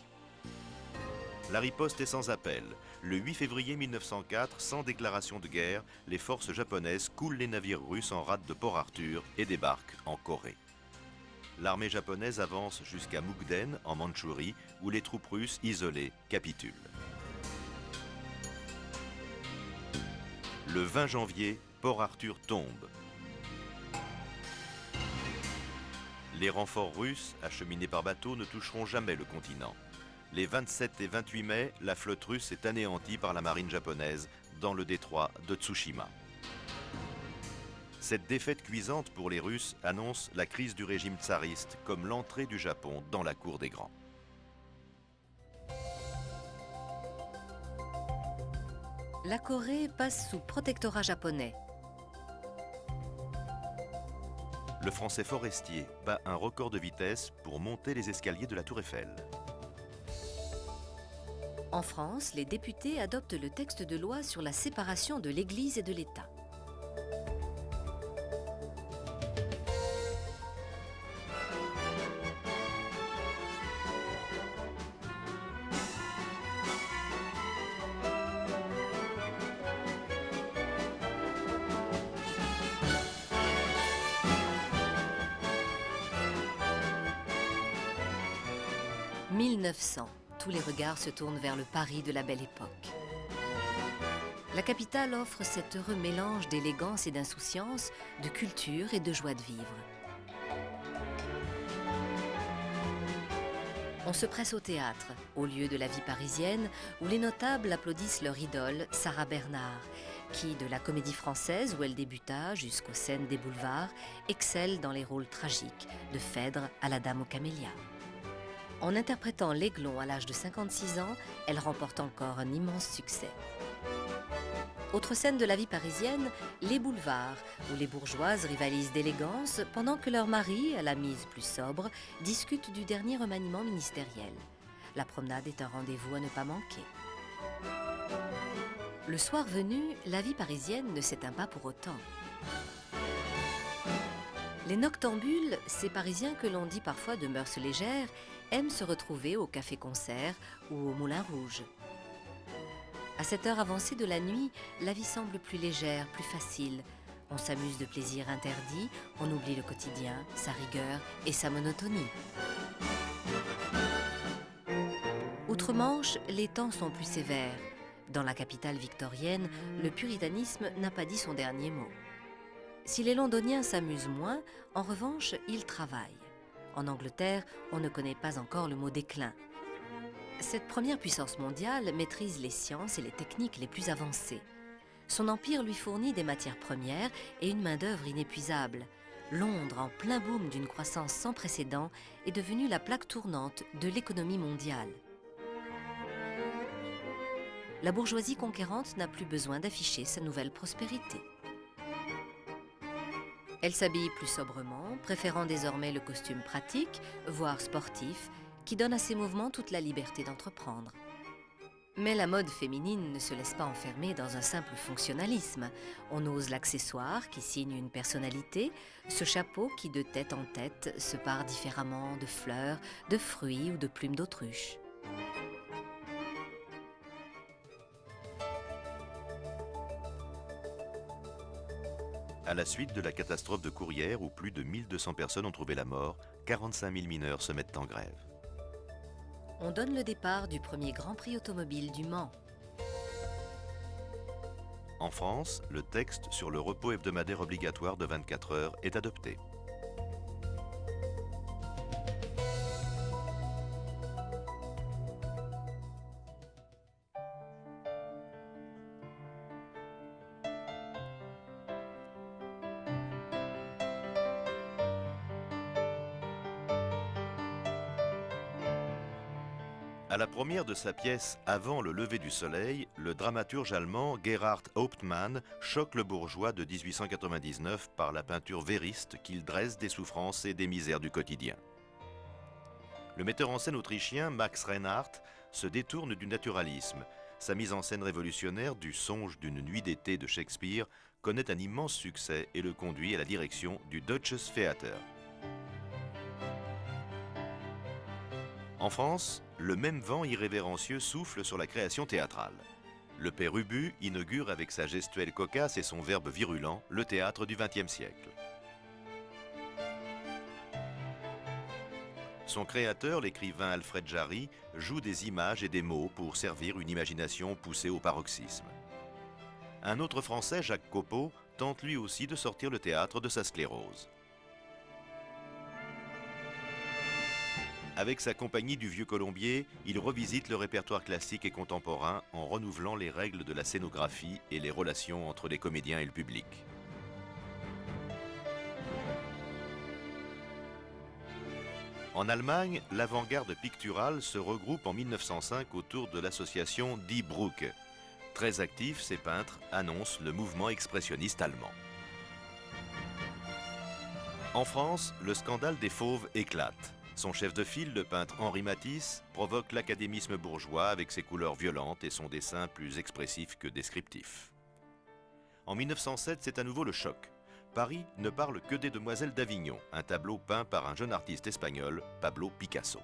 La riposte est sans appel. Le 8 février 1904, sans déclaration de guerre, les forces japonaises coulent les navires russes en rade de Port Arthur et débarquent en Corée. L'armée japonaise avance jusqu'à Mukden, en Mandchourie, où les troupes russes isolées capitulent. Le 20 janvier, Port Arthur tombe. Les renforts russes, acheminés par bateau, ne toucheront jamais le continent. Les 27 et 28 mai, la flotte russe est anéantie par la marine japonaise dans le détroit de Tsushima. Cette défaite cuisante pour les Russes annonce la crise du régime tsariste comme l'entrée du Japon dans la cour des grands. La Corée passe sous protectorat japonais. Le Français Forestier bat un record de vitesse pour monter les escaliers de la Tour Eiffel. En France, les députés adoptent le texte de loi sur la séparation de l'Église et de l'État. « 1900. Tous les regards se tournent vers le Paris de la Belle Époque. La capitale offre cet heureux mélange d'élégance et d'insouciance, de culture et de joie de vivre. On se presse au théâtre, au lieu de la vie parisienne, où les notables applaudissent leur idole, Sarah Bernard, qui, de la Comédie Française où elle débuta jusqu'aux scènes des boulevards, excelle dans les rôles tragiques, de Phèdre à la Dame aux camélias. En interprétant l'Aiglon à l'âge de 56 ans, elle remporte encore un immense succès. Autre scène de la vie parisienne, les boulevards, où les bourgeoises rivalisent d'élégance pendant que leurs maris, à la mise plus sobre, discutent du dernier remaniement ministériel. La promenade est un rendez-vous à ne pas manquer. Le soir venu, la vie parisienne ne s'éteint pas pour autant. Les noctambules, ces Parisiens que l'on dit parfois de mœurs légères, aiment se retrouver au café-concert ou au Moulin Rouge. À cette heure avancée de la nuit, la vie semble plus légère, plus facile. On s'amuse de plaisirs interdits, on oublie le quotidien, sa rigueur et sa monotonie. Outre-Manche, les temps sont plus sévères. Dans la capitale victorienne, le puritanisme n'a pas dit son dernier mot. Si les Londoniens s'amusent moins, en revanche, ils travaillent. En Angleterre, on ne connaît pas encore le mot déclin. Cette première puissance mondiale maîtrise les sciences et les techniques les plus avancées. Son empire lui fournit des matières premières et une main-d'œuvre inépuisable. Londres, en plein boom d'une croissance sans précédent, est devenue la plaque tournante de l'économie mondiale. La bourgeoisie conquérante n'a plus besoin d'afficher sa nouvelle prospérité. Elle s'habille plus sobrement, préférant désormais le costume pratique, voire sportif, qui donne à ses mouvements toute la liberté d'entreprendre. Mais la mode féminine ne se laisse pas enfermer dans un simple fonctionnalisme. On ose l'accessoire qui signe une personnalité, ce chapeau qui de tête en tête se pare différemment de fleurs, de fruits ou de plumes d'autruche. À la suite de la catastrophe de Courrières où plus de 1200 personnes ont trouvé la mort, 45 000 mineurs se mettent en grève. On donne le départ du premier Grand Prix automobile du Mans. En France, le texte sur le repos hebdomadaire obligatoire de 24 heures est adopté. À la première de sa pièce Avant le lever du soleil, le dramaturge allemand Gerhard Hauptmann choque le bourgeois de 1899 par la peinture vériste qu'il dresse des souffrances et des misères du quotidien. Le metteur en scène autrichien Max Reinhardt se détourne du naturalisme. Sa mise en scène révolutionnaire du Songe d'une nuit d'été de Shakespeare connaît un immense succès et le conduit à la direction du Deutsches Theater. En France, le même vent irrévérencieux souffle sur la création théâtrale. Le père Ubu inaugure avec sa gestuelle cocasse et son verbe virulent le théâtre du XXe siècle. Son créateur, l'écrivain Alfred Jarry, joue des images et des mots pour servir une imagination poussée au paroxysme. Un autre Français, Jacques Copeau, tente lui aussi de sortir le théâtre de sa sclérose. Avec sa compagnie du Vieux Colombier, il revisite le répertoire classique et contemporain en renouvelant les règles de la scénographie et les relations entre les comédiens et le public. En Allemagne, l'avant-garde picturale se regroupe en 1905 autour de l'association Die Brücke. Très actifs, ces peintres annoncent le mouvement expressionniste allemand. En France, le scandale des fauves éclate. Son chef de file, le peintre Henri Matisse, provoque l'académisme bourgeois avec ses couleurs violentes et son dessin plus expressif que descriptif. En 1907, c'est à nouveau le choc. Paris ne parle que des Demoiselles d'Avignon, un tableau peint par un jeune artiste espagnol, Pablo Picasso.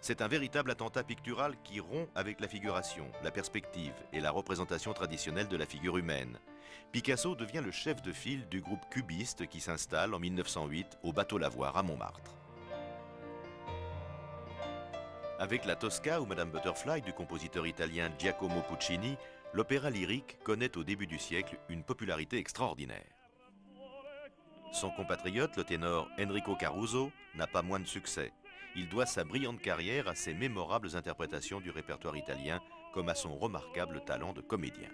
C'est un véritable attentat pictural qui rompt avec la figuration, la perspective et la représentation traditionnelle de la figure humaine. Picasso devient le chef de file du groupe cubiste qui s'installe en 1908 au Bateau Lavoir à Montmartre. Avec la Tosca ou Madame Butterfly du compositeur italien Giacomo Puccini, l'opéra lyrique connaît au début du siècle une popularité extraordinaire. Son compatriote, le ténor Enrico Caruso, n'a pas moins de succès. Il doit sa brillante carrière à ses mémorables interprétations du répertoire italien, comme à son remarquable talent de comédien.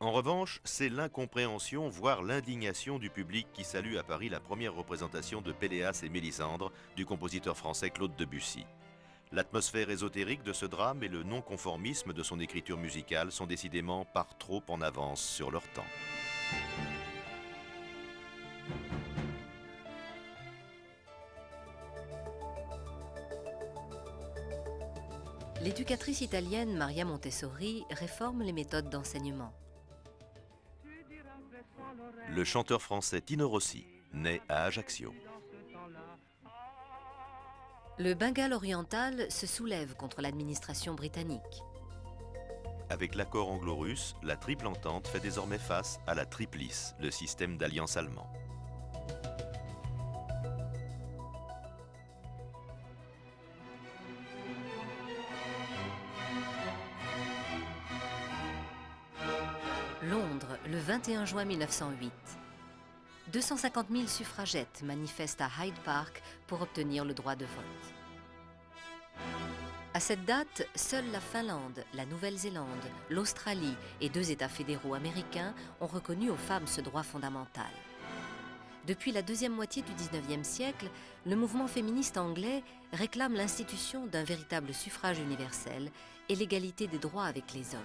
En revanche, c'est l'incompréhension, voire l'indignation du public qui salue à Paris la première représentation de Péléas et Mélisandre du compositeur français Claude Debussy. L'atmosphère ésotérique de ce drame et le non-conformisme de son écriture musicale sont décidément par trop en avance sur leur temps. L'éducatrice italienne Maria Montessori réforme les méthodes d'enseignement. Le chanteur français Tino Rossi naît à Ajaccio. Le Bengale oriental se soulève contre l'administration britannique. Avec l'accord anglo-russe, la triple entente fait désormais face à la triplice, le système d'alliance allemand. Londres, le 21 juin 1908. 250 000 suffragettes manifestent à Hyde Park pour obtenir le droit de vote. À cette date, seules la Finlande, la Nouvelle-Zélande, l'Australie et 2 États fédéraux américains ont reconnu aux femmes ce droit fondamental. Depuis la deuxième moitié du XIXe siècle, le mouvement féministe anglais réclame l'institution d'un véritable suffrage universel et l'égalité des droits avec les hommes.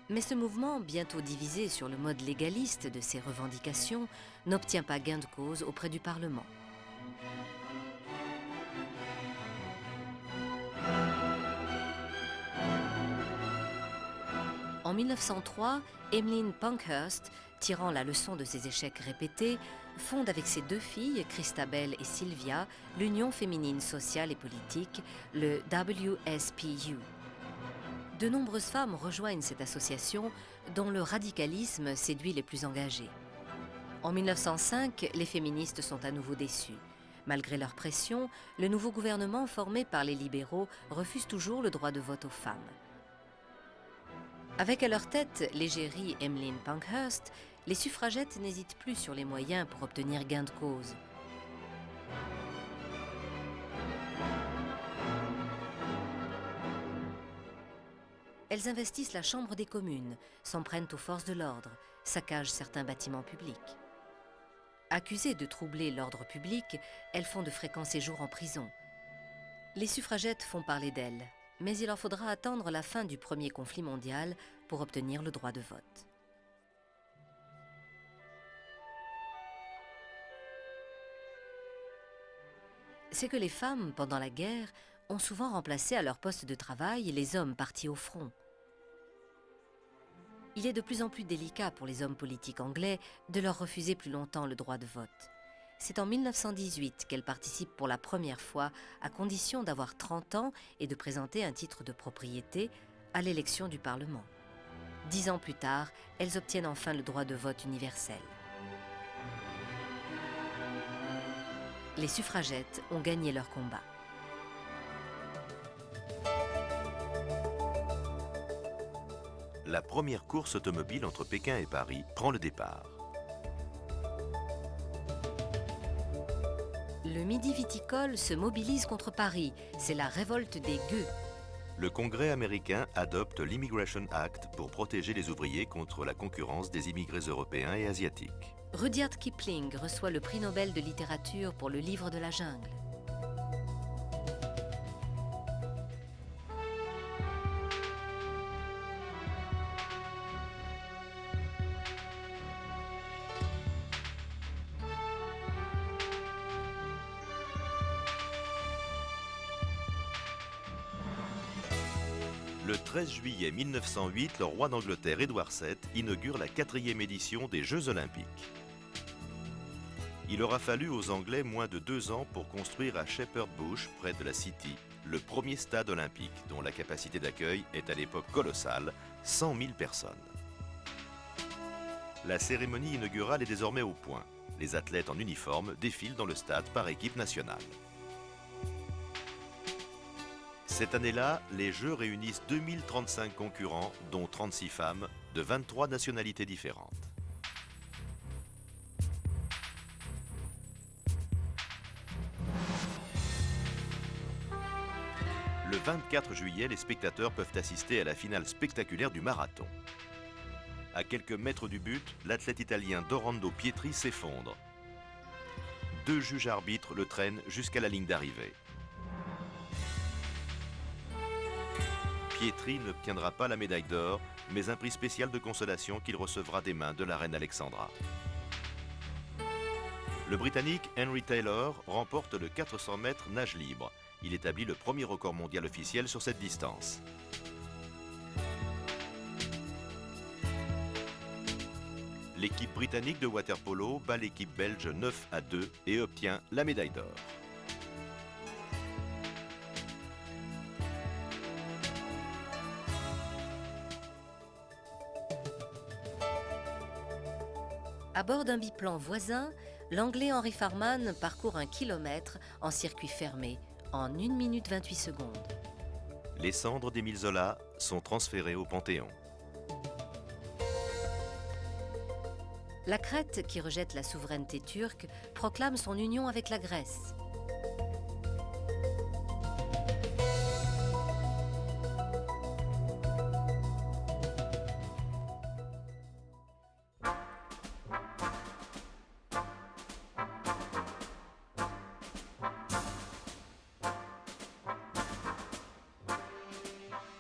Mais ce mouvement, bientôt divisé sur le mode légaliste de ses revendications, n'obtient pas gain de cause auprès du Parlement. En 1903, Emmeline Pankhurst, tirant la leçon de ses échecs répétés, fonde avec ses 2 filles, Christabel et Sylvia, l'Union féminine sociale et politique, le WSPU. De nombreuses femmes rejoignent cette association dont le radicalisme séduit les plus engagés. En 1905, les féministes sont à nouveau déçues. Malgré leur pression, le nouveau gouvernement formé par les libéraux refuse toujours le droit de vote aux femmes. Avec à leur tête l'égérie Emmeline Pankhurst, les suffragettes n'hésitent plus sur les moyens pour obtenir gain de cause. Elles investissent la Chambre des communes, s'en prennent aux forces de l'ordre, saccagent certains bâtiments publics. Accusées de troubler l'ordre public, elles font de fréquents séjours en prison. Les suffragettes font parler d'elles, mais il leur faudra attendre la fin du premier conflit mondial pour obtenir le droit de vote. C'est que les femmes, pendant la guerre, ont souvent remplacé à leur poste de travail les hommes partis au front. Il est de plus en plus délicat pour les hommes politiques anglais de leur refuser plus longtemps le droit de vote. C'est en 1918 qu'elles participent pour la première fois, à condition d'avoir 30 ans et de présenter un titre de propriété, à l'élection du Parlement. 10 ans plus tard, elles obtiennent enfin le droit de vote universel. Les suffragettes ont gagné leur combat. La première course automobile entre Pékin et Paris prend le départ. Le Midi viticole se mobilise contre Paris. C'est la révolte des gueux. Le Congrès américain adopte l'Immigration Act pour protéger les ouvriers contre la concurrence des immigrés européens et asiatiques. Rudyard Kipling reçoit le prix Nobel de littérature pour le livre de la jungle. Le 13 juillet 1908, le roi d'Angleterre Édouard VII inaugure la 4e édition des Jeux Olympiques. Il aura fallu aux Anglais moins de 2 ans pour construire à Shepherd Bush, près de la City, le premier stade olympique, dont la capacité d'accueil est à l'époque colossale, 100 000 personnes. La cérémonie inaugurale est désormais au point. Les athlètes en uniforme défilent dans le stade par équipe nationale. Cette année-là, les Jeux réunissent 2035 concurrents, dont 36 femmes, de 23 nationalités différentes. Le 24 juillet, les spectateurs peuvent assister à la finale spectaculaire du marathon. À quelques mètres du but, l'athlète italien Dorando Pietri s'effondre. 2 juges arbitres le traînent jusqu'à la ligne d'arrivée. Pietri n'obtiendra pas la médaille d'or, mais un prix spécial de consolation qu'il recevra des mains de la reine Alexandra. Le Britannique Henry Taylor remporte le 400 mètres nage libre. Il établit le premier record mondial officiel sur cette distance. L'équipe britannique de water-polo bat l'équipe belge 9-2 et obtient la médaille d'or. À bord d'un biplan voisin, l'Anglais Henry Farman parcourt 1 kilomètre en circuit fermé en 1 minute 28 secondes. Les cendres d'Émile Zola sont transférées au Panthéon. La Crète, qui rejette la souveraineté turque, proclame son union avec la Grèce.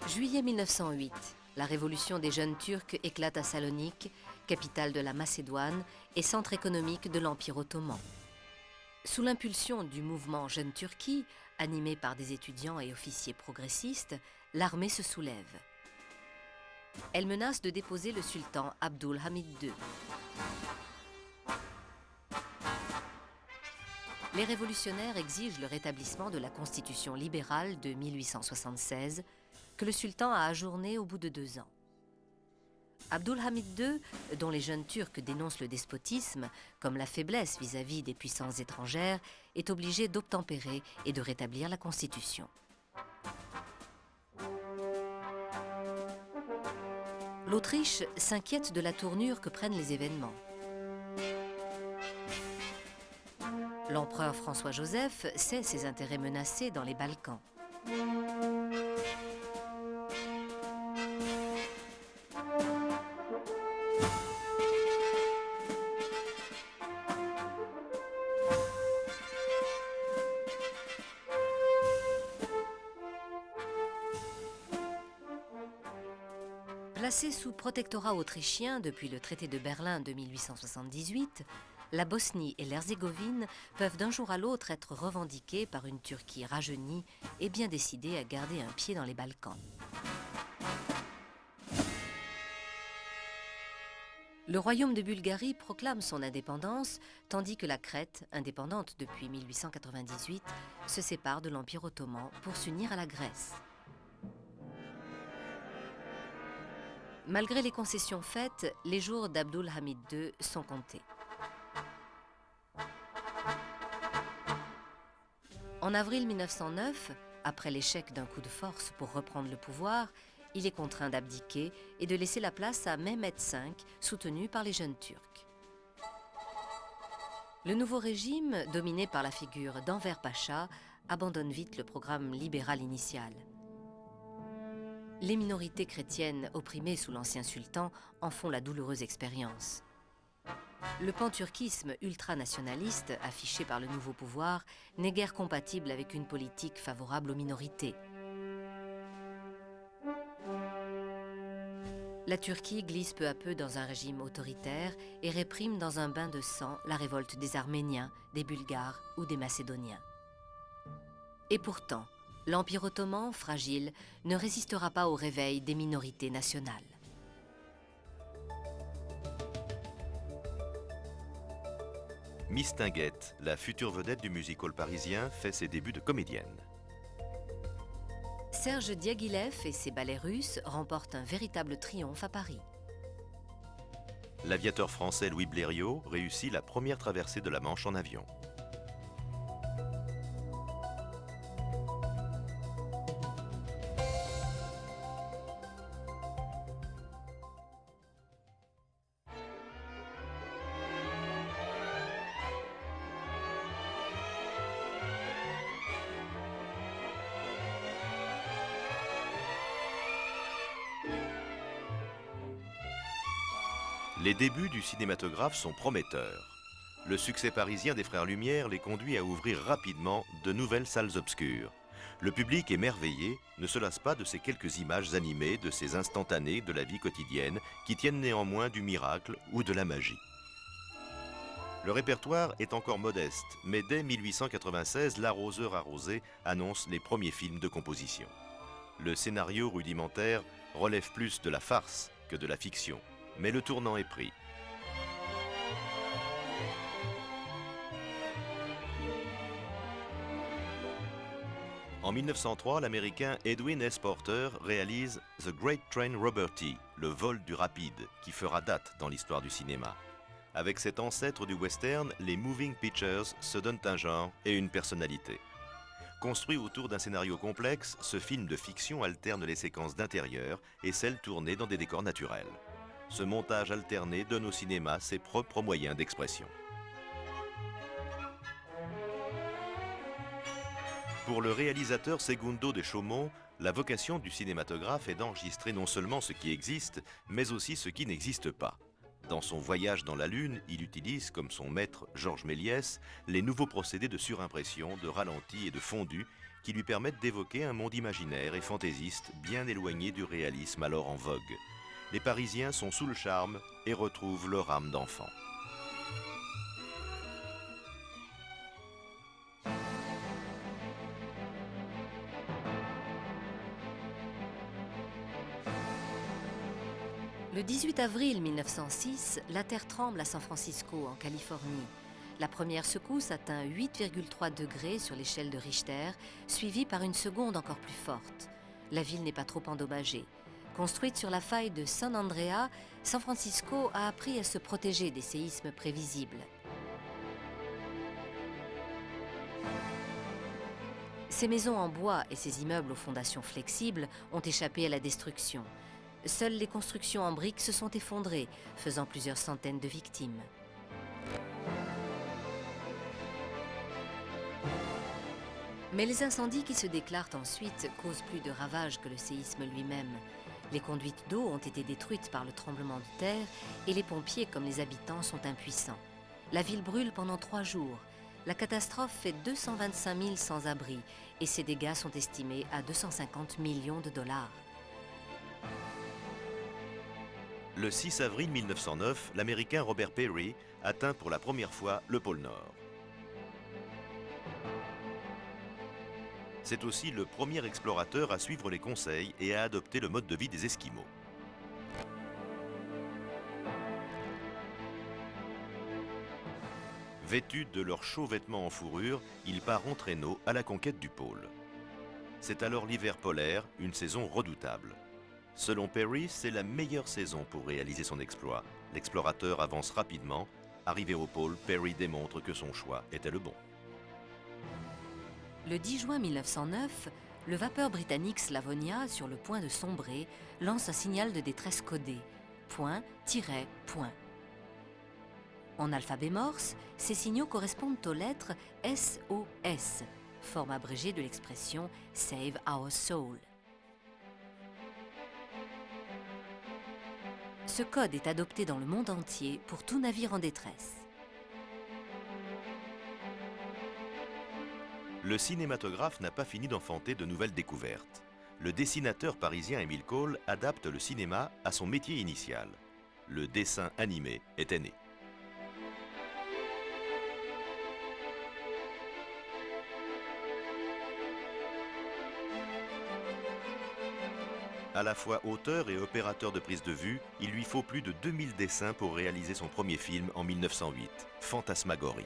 Juillet 1908, la révolution des jeunes Turcs éclate à Salonique, capitale de la Macédoine et centre économique de l'Empire ottoman. Sous l'impulsion du mouvement Jeune Turquie, animé par des étudiants et officiers progressistes, l'armée se soulève. Elle menace de déposer le sultan Abdülhamid II. Les révolutionnaires exigent le rétablissement de la constitution libérale de 1876, que le sultan a ajourné au bout de 2 ans. Abdülhamid II, dont les jeunes Turcs dénoncent le despotisme comme la faiblesse vis-à-vis des puissances étrangères, est obligé d'obtempérer et de rétablir la constitution. L'Autriche s'inquiète de la tournure que prennent les événements. L'empereur François-Joseph sait ses intérêts menacés dans les Balkans. Placée sous protectorat autrichien depuis le traité de Berlin de 1878, la Bosnie et l'Herzégovine peuvent d'un jour à l'autre être revendiquées par une Turquie rajeunie et bien décidée à garder un pied dans les Balkans. Le royaume de Bulgarie proclame son indépendance, tandis que la Crète, indépendante depuis 1898, se sépare de l'Empire ottoman pour s'unir à la Grèce. Malgré les concessions faites, les jours d'Abdul Hamid II sont comptés. En avril 1909, après l'échec d'un coup de force pour reprendre le pouvoir, il est contraint d'abdiquer et de laisser la place à Mehmed V, soutenu par les jeunes Turcs. Le nouveau régime, dominé par la figure d'Enver Pacha, abandonne vite le programme libéral initial. Les minorités chrétiennes opprimées sous l'ancien sultan en font la douloureuse expérience. Le panturquisme ultranationaliste affiché par le nouveau pouvoir n'est guère compatible avec une politique favorable aux minorités. La Turquie glisse peu à peu dans un régime autoritaire et réprime dans un bain de sang la révolte des Arméniens, des Bulgares ou des Macédoniens. Et pourtant, l'Empire ottoman, fragile, ne résistera pas au réveil des minorités nationales. Mistinguett, la future vedette du music-hall parisien, fait ses débuts de comédienne. Serge Diaghilev et ses ballets russes remportent un véritable triomphe à Paris. L'aviateur français Louis Blériot réussit la première traversée de la Manche en avion. Les débuts du cinématographe sont prometteurs. Le succès parisien des Frères Lumière les conduit à ouvrir rapidement de nouvelles salles obscures. Le public émerveillé ne se lasse pas de ces quelques images animées, de ces instantanés de la vie quotidienne qui tiennent néanmoins du miracle ou de la magie. Le répertoire est encore modeste, mais dès 1896, l'arroseur arrosé annonce les premiers films de composition. Le scénario rudimentaire relève plus de la farce que de la fiction. Mais le tournant est pris. En 1903, l'Américain Edwin S. Porter réalise The Great Train Robbery, le vol du rapide, qui fera date dans l'histoire du cinéma. Avec cet ancêtre du western, les moving pictures se donnent un genre et une personnalité. Construit autour d'un scénario complexe, ce film de fiction alterne les séquences d'intérieur et celles tournées dans des décors naturels. Ce montage alterné donne au cinéma ses propres moyens d'expression. Pour le réalisateur Segundo de Chaumont, la vocation du cinématographe est d'enregistrer non seulement ce qui existe, mais aussi ce qui n'existe pas. Dans son voyage dans la Lune, il utilise, comme son maître Georges Méliès, les nouveaux procédés de surimpression, de ralenti et de fondu qui lui permettent d'évoquer un monde imaginaire et fantaisiste bien éloigné du réalisme alors en vogue. Les Parisiens sont sous le charme et retrouvent leur âme d'enfant. Le 18 avril 1906, la terre tremble à San Francisco, en Californie. La première secousse atteint 8,3 degrés sur l'échelle de Richter, suivie par une seconde encore plus forte. La ville n'est pas trop endommagée. Construite sur la faille de San Andreas, San Francisco a appris à se protéger des séismes prévisibles. Ces maisons en bois et ces immeubles aux fondations flexibles ont échappé à la destruction. Seules les constructions en briques se sont effondrées, faisant plusieurs centaines de victimes. Mais les incendies qui se déclarent ensuite causent plus de ravages que le séisme lui-même. Les conduites d'eau ont été détruites par le tremblement de terre et les pompiers comme les habitants sont impuissants. La ville brûle pendant 3 jours. La catastrophe fait 225 000 sans-abri et ses dégâts sont estimés à 250 millions de dollars. Le 6 avril 1909, l'Américain Robert Peary atteint pour la première fois le pôle Nord. C'est aussi le premier explorateur à suivre les conseils et à adopter le mode de vie des Esquimaux. Vêtus de leurs chauds vêtements en fourrure, ils partent en traîneau à la conquête du pôle. C'est alors l'hiver polaire, une saison redoutable. Selon Peary, c'est la meilleure saison pour réaliser son exploit. L'explorateur avance rapidement. Arrivé au pôle, Peary démontre que son choix était le bon. Le 10 juin 1909, le vapeur britannique Slavonia, sur le point de sombrer, lance un signal de détresse codé. Point, tiret, point. En alphabet morse, ces signaux correspondent aux lettres SOS, forme abrégée de l'expression « Save our soul ». Ce code est adopté dans le monde entier pour tout navire en détresse. Le cinématographe n'a pas fini d'enfanter de nouvelles découvertes. Le dessinateur parisien Émile Cole adapte le cinéma à son métier initial. Le dessin animé était né. À la fois auteur et opérateur de prise de vue, il lui faut plus de 2000 dessins pour réaliser son premier film en 1908, Fantasmagorie.